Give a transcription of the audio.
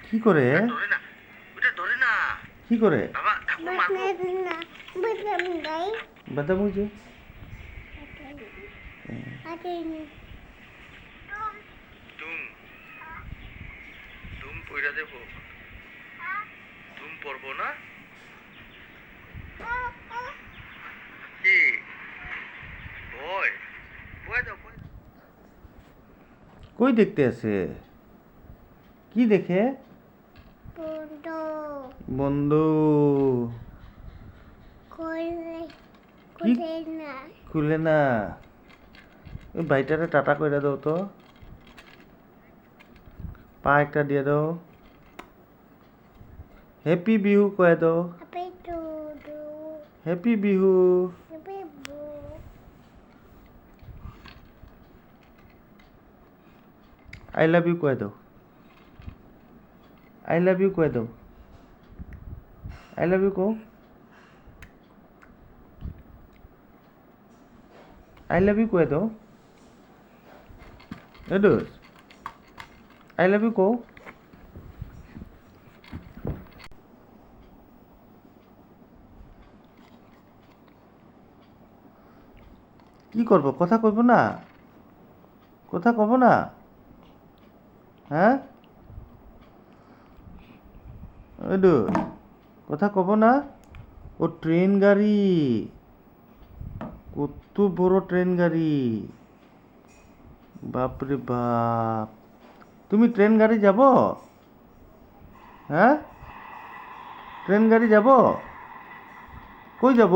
কি করে? ধরে না, ওটা ধরে না কি করে? বাবা, ঠাকুর মারবো। ব্যথা বুঝে? ধুম ধুম পইরা দেবো, ধুম পড়বো না কি? ভয় ভয় দাও, ভয় দাও। কই দেখতে আছে? কি দেখে? বন্ধু। কি? খুলে না। ওই ভাইটারে টাটা কইরা দাও তো। পা একটা দিয়ে দাও। হ্যাপি বিহু কয়ে দাও। Happy Bihu. I love you কয়ে দাও। আই লাভ ইউ কয়ে দাও। আই লাভ ইউ কও। আই লাভ ইউ কয়ে দাও। এডুস আই লাভ ইউ কও। কি করবো? কথা কইব না? কথা কব না? হ্যাঁ এডুস কথা কব না? ও ট্রেন গাড়ি, কত বড় ট্রেন গাড়ি, বাপরে বাপ। তুমি ট্রেন গাড়ি যাব? হ্যাঁ ট্রেন গাড়ি যাব? কই যাব?